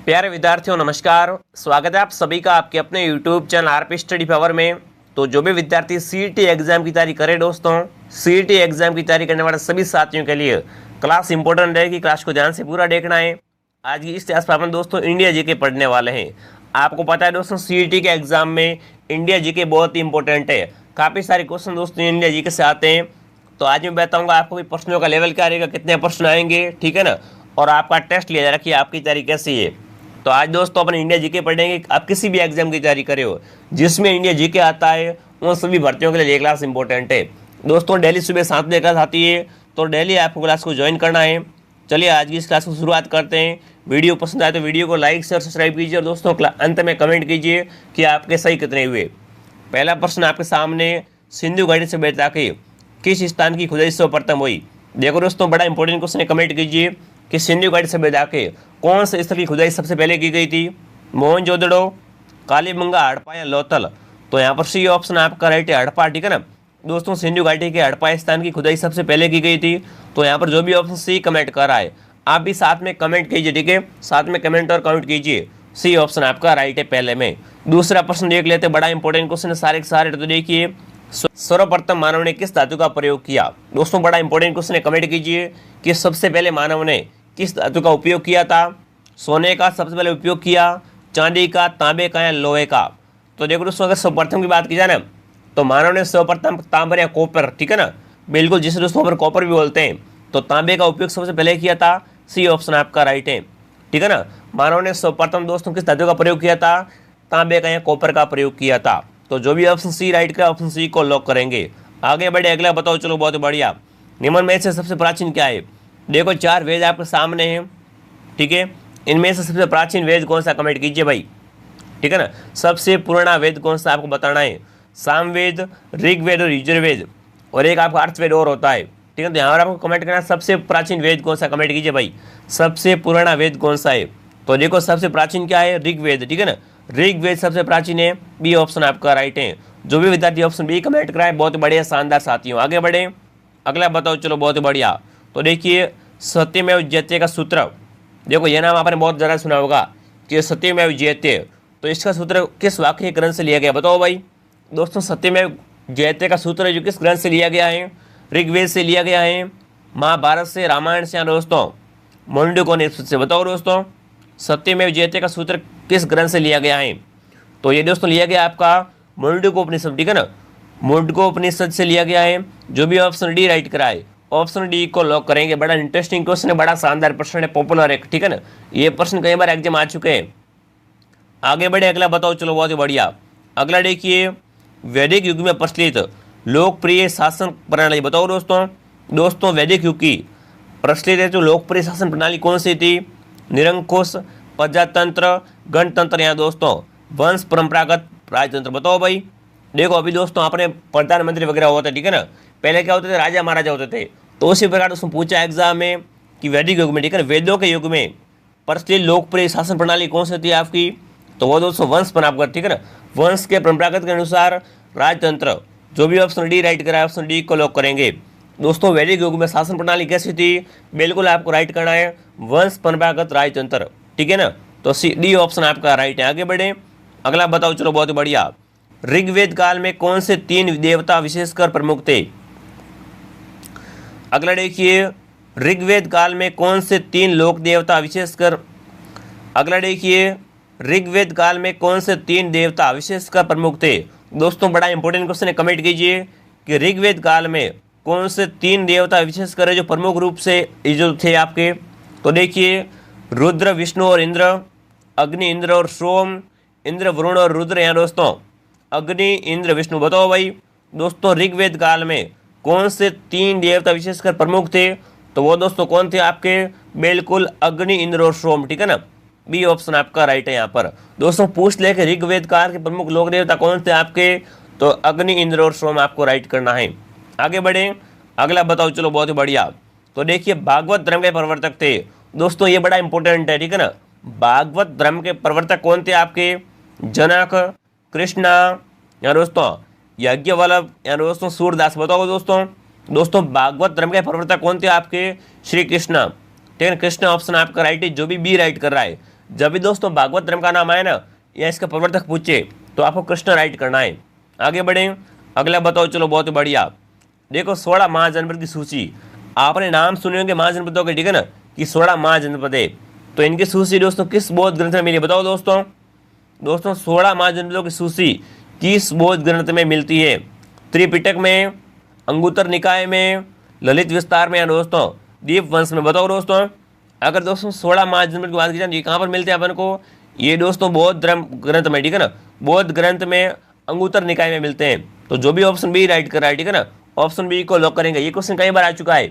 प्यारे विद्यार्थियों नमस्कार। स्वागत है आप सभी का आपके अपने YouTube channel RP study power में। तो जो भी विद्यार्थी सीईटी एग्जाम की तैयारी करें दोस्तों, सीईटी एग्जाम की तैयारी करने वाले सभी साथियों के लिए क्लास इंपॉर्टेंट रहेगी। क्लास को ध्यान से पूरा देखना है। आज की इस क्लास पर अपन दोस्तों इंडिया जीके पढ़ने वाले हैं। आपको पता है दोस्तों सीईटी के एग्जाम में इंडिया जीके बहुत ही इंपॉर्टेंट है। काफ़ी सारे क्वेश्चन दोस्तों इंडिया जीके से आते हैं। तो आज मैं बताऊंगा आपको भी प्रश्नों का लेवल क्या रहेगा, कितने प्रश्न आएंगे, ठीक है ना, और आपका टेस्ट लिया जा रहा है कि आपकी तैयारी कैसी है। तो आज दोस्तों अपन इंडिया जीके पढ़ेंगे। आप किसी भी एग्जाम की तैयारी करे हो जिसमें इंडिया जीके आता है, उन सभी भर्तियों के लिए ये क्लास इंपॉर्टेंट है। दोस्तों डेली सुबह 7 बजे क्लास आती है, तो डेली आपको क्लास को ज्वाइन करना है। चलिए आज की इस क्लास को शुरुआत करते हैं। वीडियो पसंद आए तो वीडियो को लाइक शेयर सब्सक्राइब कीजिए और दोस्तों अंत में कमेंट कीजिए कि आपके सही कितने हुए। पहला प्रश्न आपके सामने, सिंधु घाटी से बैठा के किस स्थान की खुदाई सर्वप्रथम हुई। देखो दोस्तों बड़ा इंपॉर्टेंट क्वेश्चन है, कमेंट कीजिए कि सिंधु घाटी से बैठा के कौन से स्थल की खुदाई सबसे पहले की गई थी। मोहनजोदड़ो, कालीबंगा, हड़प्पा या लोथल। तो यहाँ पर सी ऑप्शन आपका राइट है, हड़प्पा, ठीक है ना दोस्तों। सिंधु घाटी के हड़प्पा स्थान की खुदाई सबसे पहले की गई थी। तो यहाँ पर जो भी ऑप्शन सी कमेंट कर रहा है आप भी साथ में कमेंट कीजिए, ठीक है, साथ में कमेंट और काउंट कीजिए। सी ऑप्शन आपका राइट है पहले में। दूसरा प्रश्न देख लेते, बड़ा इंपॉर्टेंट क्वेश्चन है सारे के सारे। तो देखिए सर्वप्रथम मानव ने किस धातु का प्रयोग किया। दोस्तों बड़ा इंपॉर्टेंट क्वेश्चन है, कमेंट कीजिए कि सबसे पहले मानव ने किस धातु का उपयोग किया था। सोने का सबसे पहले उपयोग किया, चांदी का, तांबे का या लोहे का। तो देखो दोस्तों अगर सर्वप्रथम की बात की जाए ना तो मानव ने सर्वप्रथम तांबर या कॉपर, ठीक है ना, बिल्कुल जिसे दोस्तों पर कॉपर भी बोलते हैं, तो तांबे का उपयोग सबसे पहले किया था। सी ऑप्शन आपका राइट है, ठीक है ना। मानव ने सर्वप्रथम दोस्तों किस धातु का प्रयोग किया था, तांबे का या कॉपर का प्रयोग किया था। तो जो भी ऑप्शन सी राइट का, ऑप्शन सी को लॉक करेंगे। आगे बढ़े, अगला बताओ। चलो बहुत बढ़िया। निम्न में से सबसे प्राचीन क्या है। देखो 4 वेद आपके सामने हैं, ठीक है। इनमें से सबसे प्राचीन वेद कौन सा, कमेंट कीजिए भाई, ठीक है ना। सबसे पुराना वेद कौन सा आपको बताना है। सामवेद, ऋग्वेद और यजुर्वेद, और एक आपका अर्थवेद और होता है, ठीक है। तो यहाँ पर आपको कमेंट करना सबसे प्राचीन वेद कौन सा, कमेंट कीजिए भाई, सबसे पुराना वेद कौन सा है। तो देखो सबसे प्राचीन क्या है, ऋग्वेद, ठीक है ना, ऋग्वेद सबसे प्राचीन है। बी ऑप्शन आपका राइट है। जो भी विद्यार्थी ऑप्शन बी कमेंट कराए बहुत बढ़िया, शानदार साथियों। आगे बढ़े, अगला बताओ। चलो बहुत बढ़िया। तो देखिए सत्यमेव जयते का सूत्र, देखो ये नाम आपने बहुत ज़्यादा सुना होगा कि सत्यमेव जयते। तो इसका सूत्र किस वाक्य ग्रंथ से लिया गया, बताओ भाई। दोस्तों सत्यमेव जयते का सूत्र जो किस ग्रंथ से लिया गया है, ऋग्वेद से लिया गया है, महाभारत से, रामायण से या दोस्तों मुंडकोपनिषद से। बताओ दोस्तों सत्यमेव जयते का सूत्र किस ग्रंथ से लिया गया है। तो ये दोस्तों लिया गया आपका मुंडकोपनिषद, ठीक है ना, मुंडकोपनिषद से लिया गया है। जो भी ऑप्शन डी राइट कराए, ऑप्शन डी को लॉक करेंगे। बड़ा इंटरेस्टिंग क्वेश्चन है, बड़ा शानदार प्रश्न है, पॉपुलर है, ठीक है ना। ये प्रश्न कई बार एग्जाम आ चुके हैं। आगे बढ़े, अगला बताओ। चलो बहुत ही बढ़िया। अगला देखिए वैदिक युग में प्रचलित लोकप्रिय शासन प्रणाली। बताओ दोस्तों वैदिक युग की प्रचलित है जो लोकप्रिय शासन प्रणाली कौन सी थी। निरंकुश, प्रजातंत्र, गणतंत्र या दोस्तों वंश परंपरागत राजतंत्र। बताओ भाई। देखो अभी दोस्तों आपने प्रधानमंत्री वगैरह होते, ठीक है ना, पहले क्या होते थे, राजा महाराजा होते थे। तो उसी प्रकार उसमें पूछा एग्जाम में कि वैदिक युग में, ठीक है, वेदों के युग में प्रचलित लोकप्रिय शासन प्रणाली कौन सी थी आपकी। तो वो दोस्तों वंश परंपरागत, ठीक है ना, वंश के परंपरागत के अनुसार राजतंत्र। जो भी ऑप्शन डी राइट करा है, ऑप्शन डी को लॉक करेंगे। दोस्तों वैदिक युग में शासन प्रणाली कैसी थी, बिल्कुल आपको राइट करना है, वंश परंपरागत राजतंत्र, ठीक है ना। तो सी डी ऑप्शन आपका राइट है। आगे बढ़े, अगला बताओ। चलो बहुत बढ़िया। ऋग्वेद काल में कौन से 3 देवता विशेषकर प्रमुख थे। अगला देखिए ऋग्वेद काल में कौन से 3 लोक देवता विशेषकर, अगला देखिए ऋग्वेद काल में कौन से 3 देवता विशेषकर प्रमुख थे। दोस्तों बड़ा इंपॉर्टेंट क्वेश्चन है, कमेंट कीजिए कि ऋग्वेद काल में कौन से 3 देवता विशेषकर जो प्रमुख रूप से जो थे आपके। तो देखिए रुद्र, विष्णु और इंद्र, अग्नि, इंद्र और सोम, इंद्र, वरुण और रुद्र या दोस्तों अग्नि, इंद्र, विष्णु। बताओ भाई दोस्तों ऋग्वेद काल में कौन से 3 देवता विशेषकर प्रमुख थे। तो वो दोस्तों कौन थे आपके, बिल्कुल अग्नि, इंद्र और सोम, ठीक है ना। बी ऑप्शन आपका राइट है। यहाँ पर दोस्तों पूछ ले कि ऋग्वेद काल के प्रमुख लोक देवता कौन थे आपके, तो अग्नि, इंद्र और सोम आपको राइट करना है। आगे बढ़े, अगला बताओ। चलो बहुत ही बढ़िया। तो देखिए भागवत धर्म के प्रवर्तक थे। दोस्तों ये बड़ा इंपॉर्टेंट है, ठीक है ना। भागवत धर्म के प्रवर्तक कौन थे आपके, जनक, कृष्णा या दोस्तों याज्ञवल्क्य या दोस्तों सूरदास। बताओ दोस्तों भागवत धर्म के प्रवर्तक कौन थे आपके, श्री कृष्ण, ठीक है। कृष्ण ऑप्शन आपका राइट है। जो भी बी राइट कर रहा है, जब भी दोस्तों भागवत धर्म का नाम आए ना या इसका प्रवर्तक पूछे तो आपको कृष्ण राइट करना है। आगे बढ़े, अगला बताओ, चलो बहुत बढ़िया। देखो 16 महाजनपद की सूची, आपने नाम सुने होंगे महाजनपदों के, ठीक है ना, कि 16 महाजनपद है। तो इनकी सूची दोस्तों किस बौद्ध ग्रंथ में मिली, बताओ दोस्तों। दोस्तों 16 महाजनपदों की सूची किस बौद्ध ग्रंथ में मिलती है? त्रिपिटक में, अंगुत्तर निकाय में, ललित विस्तार में, या दोस्तों दीप वंश में? बताओ दोस्तों। अगर दोस्तों 16 महाजनपद की बात की जाए ये कहाँ पर मिलते हैं अपन को? ये दोस्तों बौद्ध धर्म ग्रंथ में, ठीक है ना, बौद्ध ग्रंथ में अंगुत्तर निकाय में मिलते हैं। तो जो भी ऑप्शन बी राइट कर रहा है, ठीक है ना, ऑप्शन बी को लॉक करेंगे। ये क्वेश्चन कई बार आ चुका है,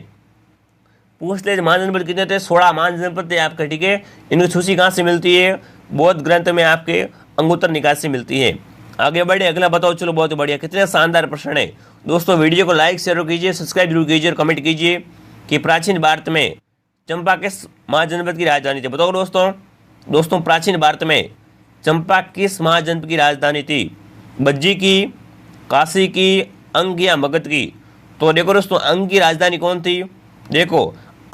पूछ ले महाजनपद कितने थे? 16 महाजनपद थे आपके, ठीक है। इनकी सूची कहाँ से मिलती है? बौद्ध ग्रंथ में आपके अंगुत्तर निकाय से मिलती है। आगे बढ़े, अगला बताओ, चलो बहुत बढ़िया। कितने शानदार प्रश्न है दोस्तों। वीडियो को लाइक शेयर कीजिए, सब्सक्राइब जरूर कीजिए और कमेंट कीजिए कि प्राचीन भारत में चंपा किस महाजनपद की राजधानी थी? बताओ दोस्तों। दोस्तों प्राचीन भारत में चंपा किस महाजनपद की राजधानी थी? बज्जी की, काशी की, अंग या मगध की? तो देखो दोस्तों अंग की राजधानी कौन थी? देखो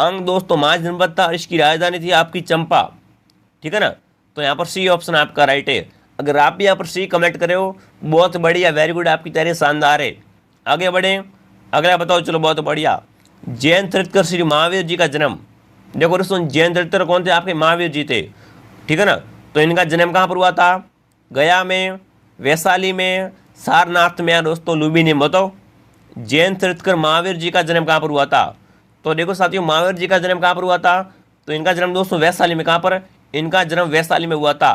अंग दोस्तों महाजनपद था और इसकी राजधानी थी आपकी चंपा, ठीक है ना। तो यहाँ पर सी ऑप्शन आपका राइट है। अगर आप भी यहाँ पर सी कमेंट करे हो, बहुत बढ़िया, वेरी गुड, आपकी तैयारी शानदार है। आगे बढ़े, अगला बताओ, चलो बहुत बढ़िया। जैन तीर्थकर श्री महावीर जी का जन्म, देखो दोस्तों जैन तीर्थकर कौन थे? आपके महावीर जी थे, ठीक है ना। तो इनका जन्म कहाँ पर हुआ था? गया में, वैशाली में, सारनाथ में, या दोस्तों लुम्बिनी में? बताओ जैन तीर्थकर महावीर जी का जन्म कहाँ पर हुआ था? तो देखो साथियों महावीर जी का जन्म कहाँ पर हुआ था? तो इनका जन्म दोस्तों वैशाली में। कहाँ पर? इनका जन्म वैशाली में हुआ था,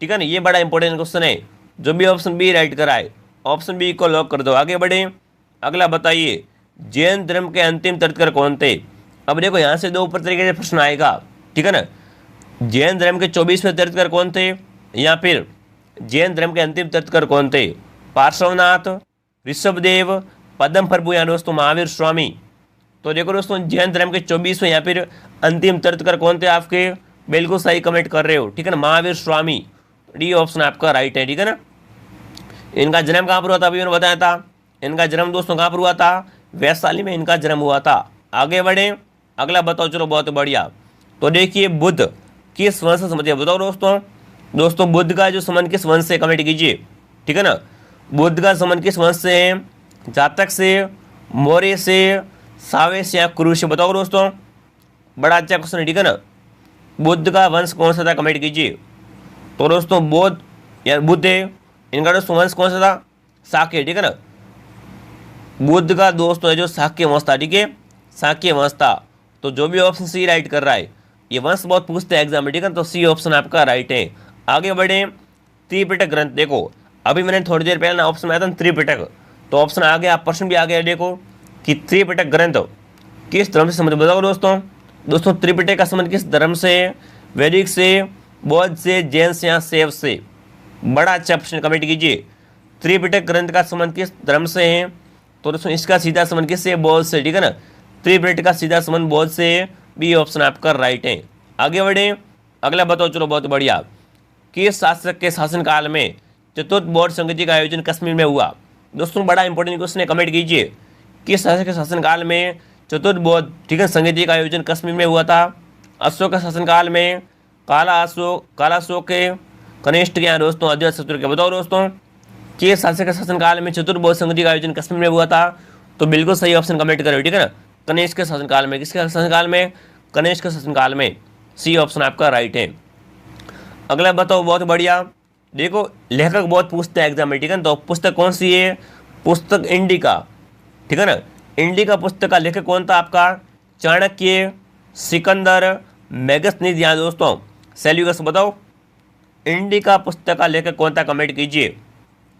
ठीक है ना। ये बड़ा इंपॉर्टेंट क्वेश्चन है। जो भी ऑप्शन बी राइट कराए, ऑप्शन बी को लॉक कर दो। आगे बढ़े, अगला बताइए, जैन धर्म के अंतिम तीर्थकर कौन थे? अब देखो यहाँ से दो ऊपर तरीके से प्रश्न आएगा, ठीक है ना। जैन धर्म के 24वें तीर्थकर कौन थे, या फिर जैन धर्म के अंतिम तीर्थकर कौन थे? पार्श्वनाथ, ऋषभदेव, पद्म प्रभु, या दोस्तों महावीर स्वामी? तो देखो दोस्तों जैन धर्म के 24वें या फिर अंतिम तीर्थकर कौन थे आपके? बिल्कुल सही कमेंट कर रहे हो, ठीक है ना, महावीर स्वामी। डी ऑप्शन आपका राइट है, ठीक है ना। इनका जन्म कहाँ पर हुआ था? अभी मैंने बताया था। इनका जन्म दोस्तों कहाँ पर हुआ था? वैशाली में इनका जन्म हुआ था। आगे बढ़े, अगला बताओ, चलो बहुत बढ़िया। तो देखिए बुद्ध किस वंश से समझिए, बताओ दोस्तों। दोस्तों बुद्ध का जो संबंध किस वंश से, कमेंट कीजिए, ठीक है ना। बुद्ध का संबंध किस वंश से है? जातक से, मौर्य से, सावे से, या कुरु से? बताओ दोस्तों। बड़ा अच्छा क्वेश्चन है, ठीक है ना। बुद्ध का वंश कौन सा था, कमेंट कीजिए। तो दोस्तों बौद्ध या बुद्ध है, इनका दोस्तों वंश कौन सा था? शाक्य, ठीक है ना। बुद्ध का दोस्तों है जो शाक्य वंश था, ठीक है, शाक्य वंश था। तो जो भी ऑप्शन सी राइट कर रहा है, ये वंश बहुत पूछते हैं एग्जाम में, ठीक है, तो सी ऑप्शन आपका राइट है। आगे बढ़े, त्रिपिटक ग्रंथ, देखो अभी मैंने थोड़ी देर पहले ना ऑप्शन आया था त्रिपिटक, तो ऑप्शन आ गया, प्रश्न भी आ गया, देखो कि त्रिपिटक ग्रंथ किस धर्म से संबंधित? बताओ दोस्तों। दोस्तों त्रिपिटक का संबंध किस धर्म से? वैदिक से, बौद्ध से, जैन से, या शैव से? बड़ा अच्छा प्रश्न, कमेंट कीजिए। त्रिपिटक ग्रंथ का संबंध किस धर्म से है? तो दोस्तों इसका सीधा संबंध किससे? बौद्ध से, ठीक है ना। त्रिपिटक का सीधा संबंध बौद्ध से। बी ऑप्शन आपका राइट है। आगे बढ़े, अगला बताओ, चलो बहुत बढ़िया। किस शासक के शासनकाल में चतुर्थ बौद्ध संगति का आयोजन कश्मीर में हुआ? दोस्तों बड़ा इंपॉर्टेंट क्वेश्चन है, कमेंट कीजिए। किस शासक के शासनकाल में चतुर्थ बौद्ध, ठीक है, संगति का आयोजन कश्मीर में हुआ था? अशोक के शासनकाल में, कालाशोक के, कनिष्ठ के, या दोस्तों अजातशत्रु के? बताओ दोस्तों किस शासक के शासनकाल में चतुर्थ बौद्ध संगति का आयोजन कश्मीर में हुआ था? तो बिल्कुल सही ऑप्शन कमेंट करो, ठीक है ना। कनिष्क के शासनकाल में। किसके शासनकाल में? कनिष्क के शासनकाल में। सी ऑप्शन आपका राइट है। अगला बताओ, बहुत बढ़िया। देखो लेखक बहुत पूछते हैं एग्जाम में, ठीक है ना। तो पुस्तक कौन सी है? पुस्तक इंडिका, ठीक है ना। इंडिका पुस्तक का लेखक कौन था आपका? चाणक्य, सिकंदर, मेगस्थनीज, या दोस्तों सेल्यूकस? बताओ इंडिका पुस्तक का लेखक कौन था, कमेंट कीजिए।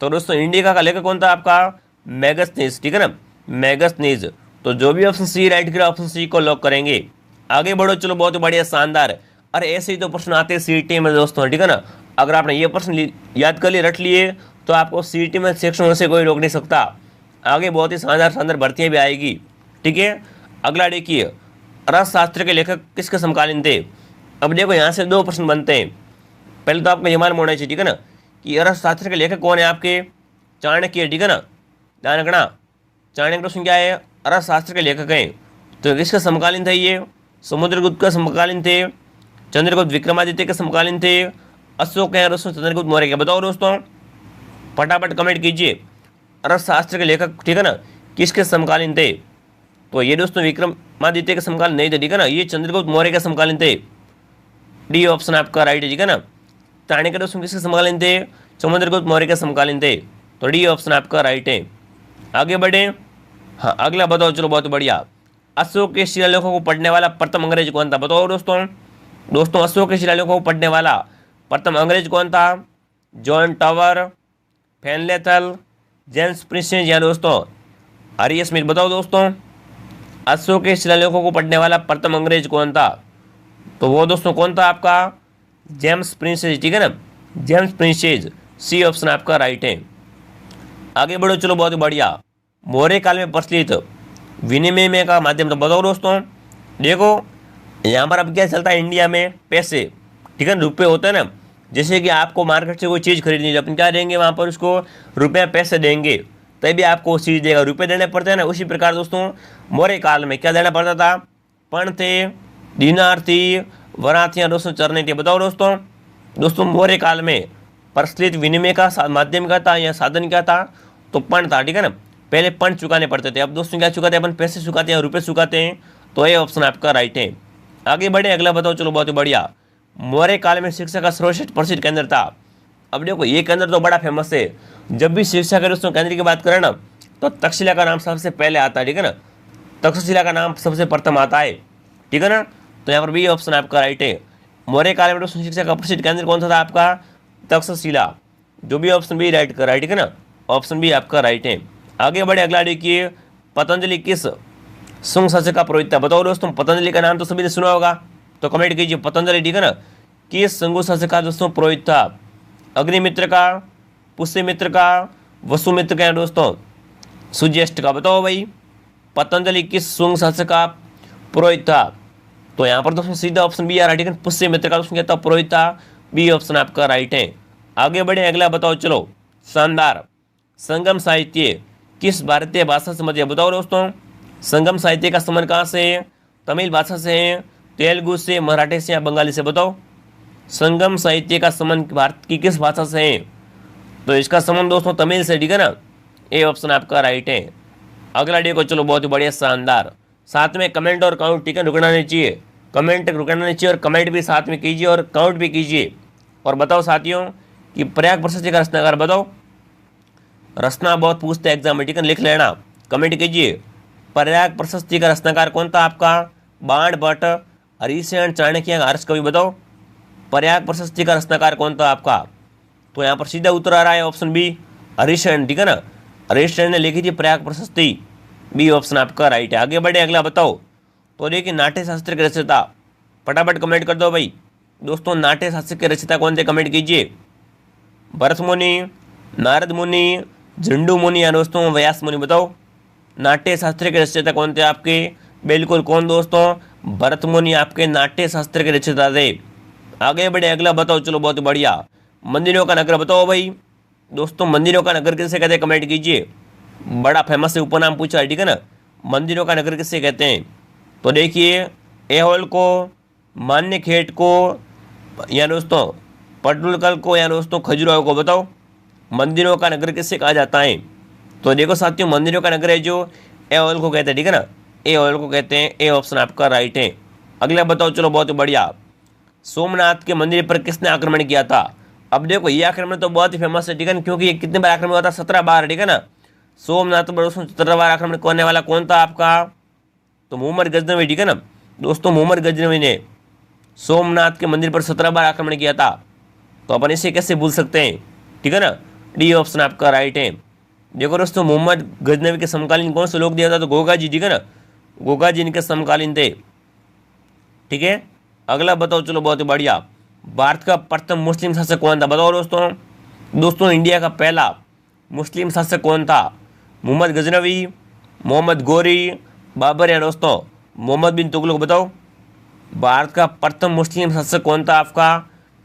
तो दोस्तों इंडिका का लेखक कौन था आपका? मेगस्थनीज, ठीक है ना, मेगस्थनीज। तो जो भी ऑप्शन सी राइट करेगा ऑप्शन सी को लॉक करेंगे। आगे बढ़ो, चलो बहुत बढ़िया, शानदार। अरे ऐसे ही तो प्रश्न आते हैं सीईटी में दोस्तों, ठीक है ना। अगर आपने ये प्रश्न याद कर लिए, रट लिए, तो आपको सीईटी में सेक्शन से कोई रोक नहीं सकता। आगे बहुत ही शानदार शानदार भर्तियाँ भी आएगी, ठीक है। अगला देखिए, अर्थशास्त्र के लेखक किसके समकालीन थे? अब देखो यहाँ से दो प्रश्न बनते हैं। पहले तो आपको ये मालूम होना चाहिए, ठीक है ना, कि अर्थशास्त्र के लेखक कौन है आपके? चाणक्य, ठीक है ना, ध्यान रखना। चाणक्य प्रश्न क्या है? अर्थशास्त्र के लेखक हैं। तो किसके समकालीन थे ये? समुद्रगुप्त के समकालीन थे। चंद्रगुप्त विक्रमादित्य के समकालीन थे। अशोक हैं दोस्तों चंद्रगुप्त मौर्य के। बताओ दोस्तों, फटाफट कमेंट कीजिए। अर्थशास्त्र के लेखक, ठीक है ना, किसके समकालीन थे? तो ये दोस्तों विक्रमादित्य के समकालीन नहीं थे, ठीक है ना, ये चंद्रगुप्त मौर्य के समकालीन थे। डी ऑप्शन आपका राइट है, ठीक है ना। चाणक्य दोस्तों किसके समकालीन थे? चंद्रगुप्त मौर्य के समकालीन थे। तो डी ऑप्शन आपका राइट है। आगे बढ़े। हाँ, अगला बताओ, चलो बहुत बढ़िया। अशोक के शिलालेखों को पढ़ने वाला प्रथम अंग्रेज कौन था? बताओ दोस्तों अशोक के शिलालेखों को पढ़ने वाला प्रथम अंग्रेज कौन था? जॉन टावर, फेनलेथल, जेम्स प्रिंसेस या दोस्तों आर्य स्मिथ। बताओ दोस्तों, अशोक के शिलालेखों को पढ़ने वाला प्रथम अंग्रेज कौन था? तो वो दोस्तों कौन था आपका? जेम्स प्रिंसेस, ठीक है ना, जेम्स प्रिंसेस। सी ऑप्शन आपका राइट है। आगे बढ़ो, चलो बहुत बढ़िया। मौर्य काल में प्रचलित विनिमय में का माध्यम तो बताओ दोस्तों। देखो यहाँ पर अब क्या चलता है इंडिया में? पैसे, ठीक है ना, रुपये होते हैं ना। जैसे कि आपको मार्केट से कोई चीज़ खरीदनी है, अपन क्या देंगे वहाँ पर? उसको रुपये पैसे देंगे, तभी आपको वो चीज़ देगा, रुपये देने पड़ते हैं ना। उसी प्रकार दोस्तों मौर्य काल में क्या देना पड़ता था? पण थे, दीनार थी, वराथियाँ दोस्तों, चरनी थी। बताओ दोस्तों मौर्य काल में प्रचलित विनिमय का माध्यम क्या था या साधन क्या था? तो पण था, ठीक है ना। पहले पण चुकाने पड़ते थे, अब दोस्तों क्या चुकाते हैं? अपन पैसे चुकाते हैं, रुपये चुकाते हैं। तो ये ऑप्शन आपका राइट है। आगे बढ़े, अगला बताओ, चलो बहुत बढ़िया। मौर्य काल में शिक्षा का सर्वश्रेष्ठ प्रसिद्ध केंद्र था। अब देखो ये केंद्र तो बड़ा फेमस है। जब भी शिक्षा के दोस्तों केंद्र की बात करें ना, तो तक्षशिला का नाम सबसे पहले आता है, ठीक है ना। तक्षशिला का नाम सबसे प्रथम आता है, ठीक है ना। तो यहाँ पर बी ऑप्शन आपका राइट है। मौर्य काल में दोस्तों शिक्षा का प्रसिद्ध केंद्र कौन सा था आपका? तक्षशिला। जो भी ऑप्शन बी राइट कर रहा है, ठीक है ना, ऑप्शन बी आपका राइट है। आगे बढ़े, अगला देखिए। पतंजलि किस शुंग शासक का पुरोहित था? बताओ दोस्तों, पतंजलि का नाम तो सभी ने सुना होगा, तो कमेंट कीजिए। पतंजलि, ठीक है ना, किस शुंग शासक का दोस्तों पुरोहित था? अग्निमित्र का, पुष्यमित्र का, वसुमित्र का, दोस्तों सुज्येष्ठ का। बताओ भाई, पतंजलि किस शुंग शासक का पुरोहित था? तो यहाँ पर दोस्तों सीधा ऑप्शन बी आ रहा है, ठीक है। पुष्यमित्र का दोस्तों क्या था? पुरोहित था। बी ऑप्शन आपका राइट है। आगे बढ़े, अगला बताओ, चलो शानदार। संगम साहित्य किस भारतीय भाषा से मध्य? बताओ दोस्तों, संगम साहित्य का संबंध कहाँ से है? तमिल भाषा से है, तेलुगु से, मराठी से या बंगाली से? बताओ, संगम साहित्य का संबंध भारत की किस भाषा से है? तो इसका संबंध दोस्तों तमिल से, ठीक है ना। ए ऑप्शन आपका राइट है। अगला देखो, चलो बहुत ही बढ़िया, शानदार। साथ में कमेंट और काउंट, ठीक है, रुकना नहीं चाहिए। कमेंट रुकना नहीं चाहिए और कमेंट भी साथ में कीजिए और काउंट भी कीजिए। और बताओ साथियों कि प्रयाग प्रशस्ति का रचनाकार बताओ। रचना बहुत पूछते हैं एग्जाम में, ठीक है, लिख लेना, कमेंट कीजिए। प्रयाग प्रशस्ति का रचनाकार कौन था आपका? बाण भट्ट, हरिशेन, चाणक्य, हर्ष कवि। बताओ, प्रयाग प्रशस्ति का रचनाकार कौन था आपका? तो यहाँ पर सीधा उत्तर आ रहा है ऑप्शन बी, हरिशेन, ठीक है ना। हरिशेन ने लिखी थी प्रयाग प्रशस्ति। बी ऑप्शन आपका राइट है। आगे बढ़े, अगला बताओ। तो देखिए नाट्य शास्त्र के रचयिता, फटाफट कमेंट कर दो भाई। दोस्तों नाट्य शास्त्र के रचयिता कौन थे? कमेंट कीजिए। भरत मुनि, नारद मुनि, झुंडू मुनि या दोस्तों व्यास मुनि। बताओ, नाट्य शास्त्र के रचयिता कौन थे आपके? बिल्कुल कौन दोस्तों? भरत मुनि आपके नाट्य शास्त्र के रचयिता थे। आगे बढ़े, अगला बताओ, चलो बहुत बढ़िया। मंदिरों का नगर बताओ भाई। दोस्तों मंदिरों का नगर किसे कहते हैं? कमेंट कीजिए। बड़ा फेमस है, उपनाम पूछा है, ठीक है ना। मंदिरों का नगर किसे कहते हैं? तो देखिए, ऐहोल को, मान्यखेट को या दोस्तों पटुलकल को या दोस्तों खजुराहो को। बताओ, मंदिरों का नगर किससे कहा जाता है? तो देखो साथियों, मंदिरों का नगर है जो ऐहोल को कहते हैं, ठीक है ना, ऐहोल को कहते हैं। ए ऑप्शन आपका राइट है। अगला बताओ, चलो बहुत बढ़िया। सोमनाथ के मंदिर पर किसने आक्रमण किया था? अब देखो ये आक्रमण तो बहुत ही फेमस है, ठीक है ना, क्योंकि ये कितने बार आक्रमण हुआ था? 17 बार, ठीक है ना। सोमनाथ पर दोस्तों 17 बार आक्रमण करने वाला कौन था आपका? तो मोहम्मद गजनवी, ठीक है ना। दोस्तों मोहम्मद गजनवी ने सोमनाथ के मंदिर पर 17 बार आक्रमण किया था। तो अपन इसे कैसे भूल सकते हैं, ठीक है ना। डी ऑप्शन आपका राइट है। देखो दोस्तों, मोहम्मद गजनवी के समकालीन कौन से लोग दिया था? तो गोगा जी, ठीक है ना, गोगा जी इनके समकालीन थे, ठीक है। अगला बताओ, चलो बहुत बढ़िया। भारत का प्रथम मुस्लिम शासक कौन था? बताओ दोस्तों इंडिया का पहला मुस्लिम शासक कौन था? मोहम्मद गजनवी, मोहम्मद गोरी, बाबर या दोस्तों मोहम्मद बिन तुगलक। बताओ, भारत का प्रथम मुस्लिम शासक कौन था आपका?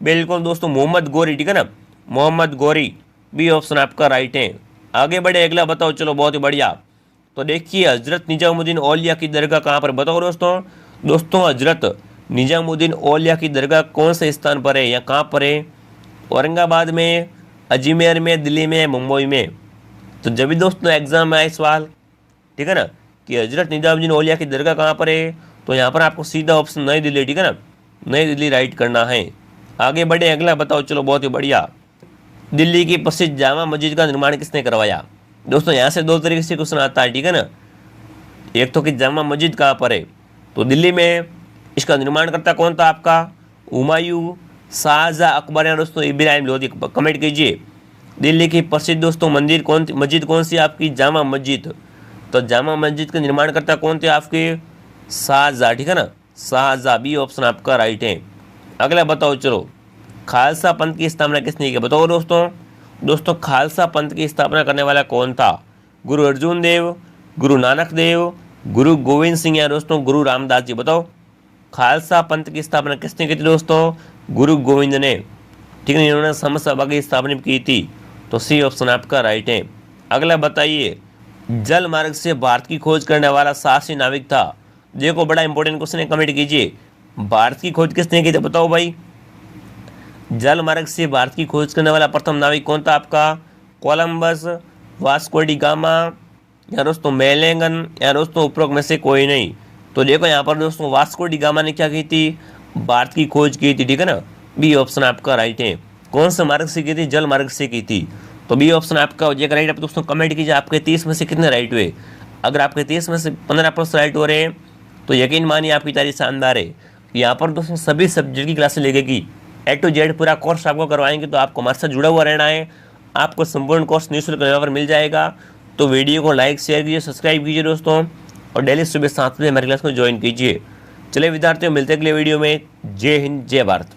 बिल्कुल दोस्तों मोहम्मद गोरी, ठीक है ना, मोहम्मद गोरी। बी ऑप्शन आपका राइट है। आगे बढ़े, अगला बताओ, चलो बहुत ही बढ़िया। तो देखिए हजरत निजामुद्दीन औलिया की दरगाह कहाँ पर? बताओ दोस्तों हजरत निजामुद्दीन औलिया की दरगाह कौन से स्थान पर है या कहाँ पर है? औरंगाबाद में, अजमेर में, दिल्ली में, मुंबई में। तो जब भी दोस्तों एग्जाम में आए सवाल, ठीक है ना, कि हजरत निजामुद्दीन औलिया की दरगाह कहाँ पर है, तो यहाँ पर आपको सीधा ऑप्शन नई दिल्ली, ठीक है ना, नई दिल्ली राइट करना है। आगे बढ़े, अगला बताओ। चलो बहुत ही बढ़िया। दिल्ली की प्रसिद्ध जामा मस्जिद का निर्माण किसने करवाया? दोस्तों यहाँ से दो तरीके से क्वेश्चन आता है, ठीक है ना। एक तो कि जामा मस्जिद कहाँ पर है, तो दिल्ली में। इसका निर्माण करता कौन था आपका? हुमायूं, शाहजहां, अकबर या दोस्तों इब्राहिम लोधी। कमेंट कीजिए। दिल्ली की प्रसिद्ध दोस्तों मस्जिद कौन सी आपकी? जामा मस्जिद। तो जामा मस्जिद का निर्माण करता कौन थे आपके? शाहजहां, ठीक है ना, शाहजहां। बी ऑप्शन आपका राइट है। अगला बताओ। चलो, खालसा पंथ की स्थापना किसने की? बताओ दोस्तों खालसा पंथ की स्थापना करने वाला कौन था? गुरु अर्जुन देव, गुरु नानक देव, गुरु गोविंद सिंह या दोस्तों गुरु रामदास जी? बताओ, खालसा पंथ की स्थापना किसने की थी दोस्तों? गुरु गोविंद ने, ठीक है, इन्होंने समस्त सभा की स्थापना की थी। तो सी ऑप्शन आपका राइट है। अगला बताइए, जल मार्ग से भारत की खोज करने वाला साहसी नाविक था? देखो बड़ा इंपॉर्टेंट क्वेश्चन है, कमेंट कीजिए। भारत की खोज किसने की थी? बताओ भाई, जल मार्ग से भारत की खोज करने वाला प्रथम नाविक कौन था आपका? कोलंबस, वास्को डी गामा या दोस्तों मेलेंगन या दोस्तों उपरोक्त में से कोई नहीं। तो देखो यहाँ पर दोस्तों वास्को डी गामा ने क्या की थी? भारत की खोज की थी, ठीक है ना। बी ऑप्शन आपका राइट है। कौन से मार्ग से की थी? जल मार्ग से की थी। तो बी ऑप्शन आपका हो जाएगा राइट। अब दोस्तों कमेंट कीजिए, आपके 30 में से कितने राइट हुए। अगर आपके 30 में से 15 प्रश्न राइट हो रहे हैं तो यकीन मानिए आपकी तारीफ शानदार है। यहाँ पर दोस्तों सभी सब्जेक्ट की क्लासेस लगेगी, A to Z पूरा कोर्स आपको करवाएंगे। तो आपको हमारे साथ जुड़ा हुआ रहना है। आपको संपूर्ण कोर्स निःशुल्क यहाँ पर मिल जाएगा। तो वीडियो को लाइक, शेयर कीजिए, सब्सक्राइब कीजिए दोस्तों, और डेली सुबह 7 बजे हमारी क्लास को ज्वाइन कीजिए। चलिए विद्यार्थियों, मिलते हैं अगले वीडियो में। जय हिंद, जय भारत।